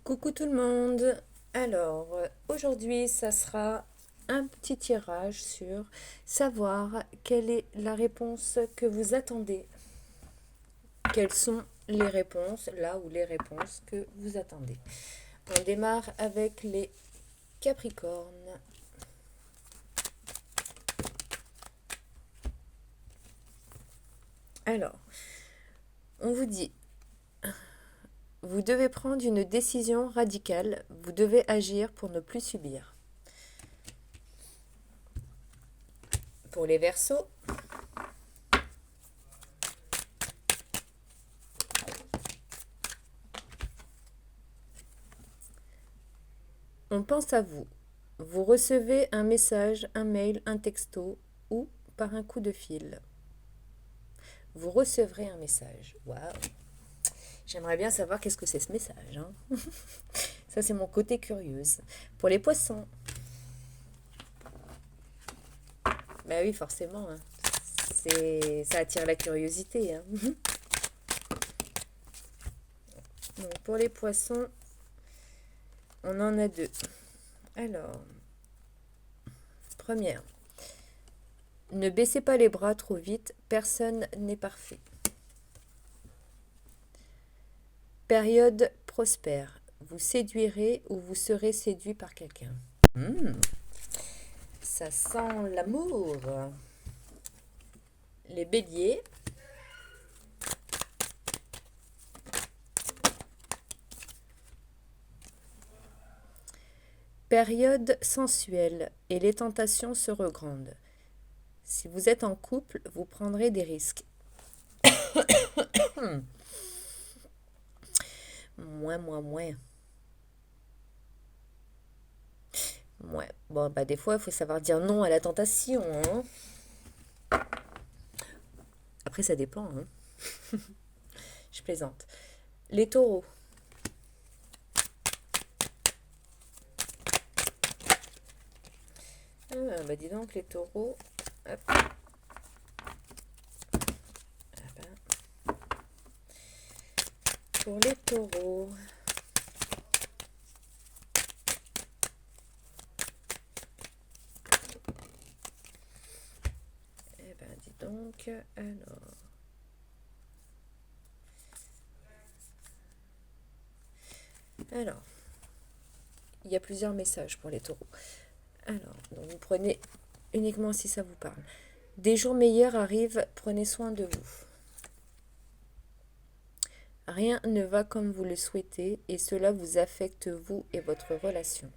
Coucou tout le monde. Alors, aujourd'hui, ça sera un petit tirage sur savoir quelle est la réponse que vous attendez. Quelles sont les réponses, là ou les réponses que vous attendez. On démarre avec les Capricornes. Alors, on vous dit, vous devez prendre une décision radicale, vous devez agir pour ne plus subir. Pour les Verseaux, on pense à vous. Vous recevez un message, un mail, un texto ou par un coup de fil. Vous recevrez un message. Waouh! J'aimerais bien savoir qu'est-ce que c'est ce message, hein. Ça, c'est mon côté curieuse. Pour les poissons. Bah oui, forcément, hein. Ça attire la curiosité, hein. Donc, pour les poissons, on en a deux. Alors, première. Ne baissez pas les bras trop vite, personne n'est parfait. Période prospère. Vous séduirez ou vous serez séduit par quelqu'un. Ça sent l'amour. Les béliers. Période sensuelle et les tentations seront grandes. Si vous êtes en couple, vous prendrez des risques. Moins. Ouais. Bon, bah des fois, il faut savoir dire non à la tentation, hein. Après, ça dépend, hein. Je plaisante. Les taureaux. Ah, bah dis donc, les taureaux. Hop. Ah ben. Pour les taureaux. Eh ben, dis donc, alors. Alors, il y a plusieurs messages pour les taureaux. Alors, donc vous prenez uniquement si ça vous parle. Des jours meilleurs arrivent, prenez soin de vous. Rien ne va comme vous le souhaitez et cela vous affecte vous et votre relation.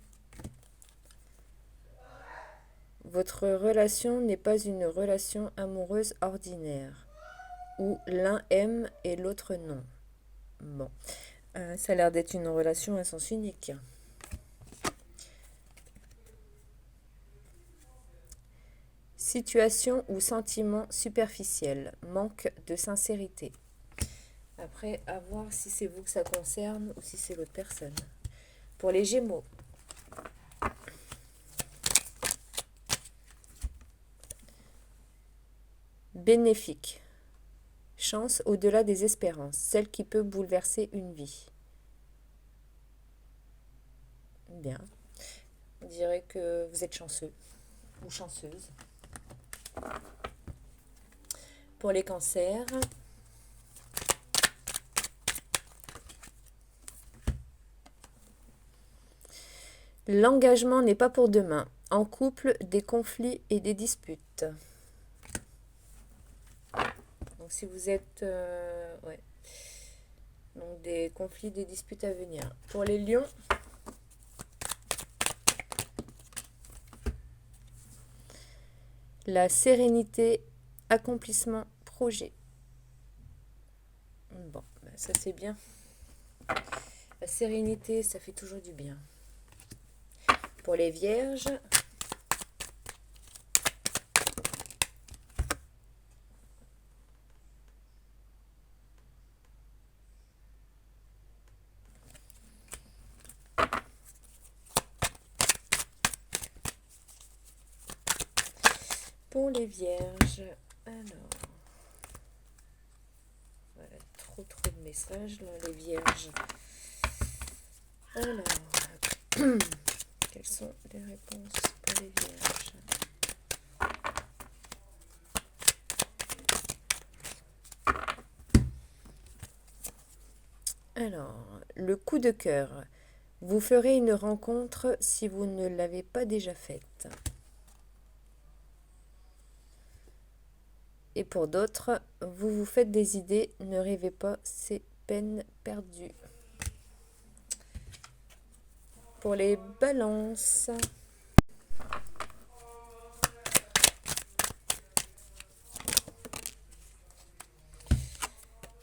Votre relation n'est pas une relation amoureuse ordinaire, où l'un aime et l'autre non. Bon, ça a l'air d'être une relation à sens unique. Situation ou sentiment superficiel, manque de sincérité. Après, à voir si c'est vous que ça concerne ou si c'est l'autre personne. Pour les Gémeaux. Bénéfique. Chance au-delà des espérances, celle qui peut bouleverser une vie. Bien. On dirait que vous êtes chanceux ou chanceuse. Pour les cancers. L'engagement n'est pas pour demain. En couple, des conflits et des disputes. Donc si vous êtes... ouais. Donc des conflits, des disputes à venir. Pour les lions. La sérénité, accomplissement, projet. Bon, ben ça c'est bien. La sérénité, ça fait toujours du bien. Pour les vierges. Pour les vierges, alors, voilà, trop de messages là, les vierges. Alors, quelles sont les réponses pour les vierges? Alors, le coup de cœur. Vous ferez une rencontre si vous ne l'avez pas déjà faite. Et pour d'autres, vous vous faites des idées, ne rêvez pas, c'est peine perdue. Pour les balances,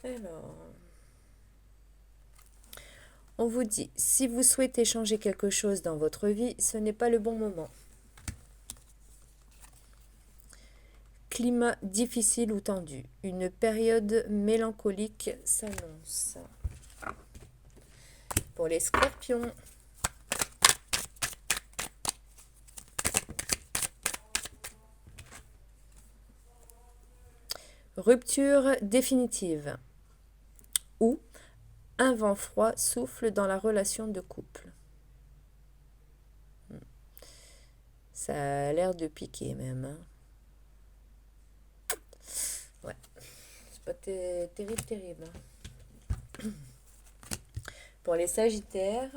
alors, on vous dit, si vous souhaitez changer quelque chose dans votre vie, ce n'est pas le bon moment. Climat difficile ou tendu, une période mélancolique s'annonce. Pour les scorpions, rupture définitive ou un vent froid souffle dans la relation de couple. Ça a l'air de piquer même. Hein. Ouais, c'est pas terrible, terrible. Hein. Pour les sagittaires,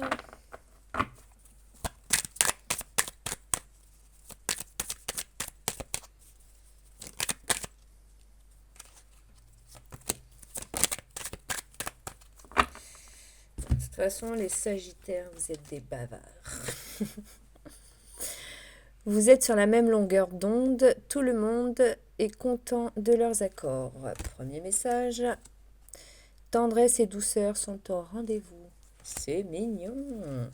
de toute façon, les sagittaires, vous êtes des bavards. Vous êtes sur la même longueur d'onde, tout le monde est content de leurs accords. Premier message, tendresse et douceur sont au rendez-vous. C'est mignon.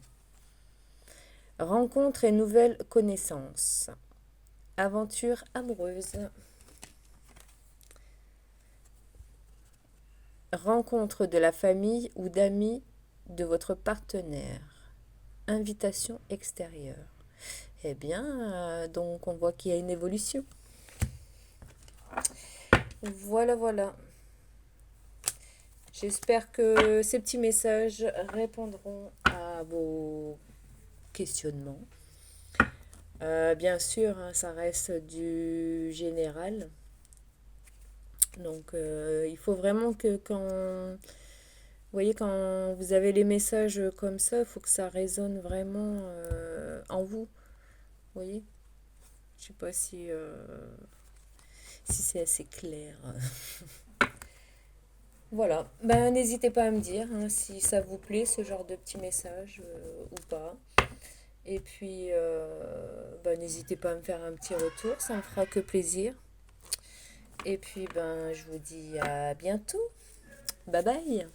Rencontre et nouvelles connaissances. Aventure amoureuse. Rencontre de la famille ou d'amis de votre partenaire. Invitation extérieure. Eh bien, donc on voit qu'il y a une évolution. Voilà, voilà. J'espère que ces petits messages répondront à vos questionnements. Bien sûr, hein, ça reste du général. Donc, il faut vraiment que vous voyez, quand vous avez les messages comme ça, il faut que ça résonne vraiment en vous. Vous voyez? Je sais pas si c'est assez clair. Voilà. Ben, n'hésitez pas à me dire hein, si ça vous plaît, ce genre de petits messages ou pas. Et puis, ben, n'hésitez pas à me faire un petit retour, ça me fera que plaisir. Et puis, ben, je vous dis à bientôt. Bye bye.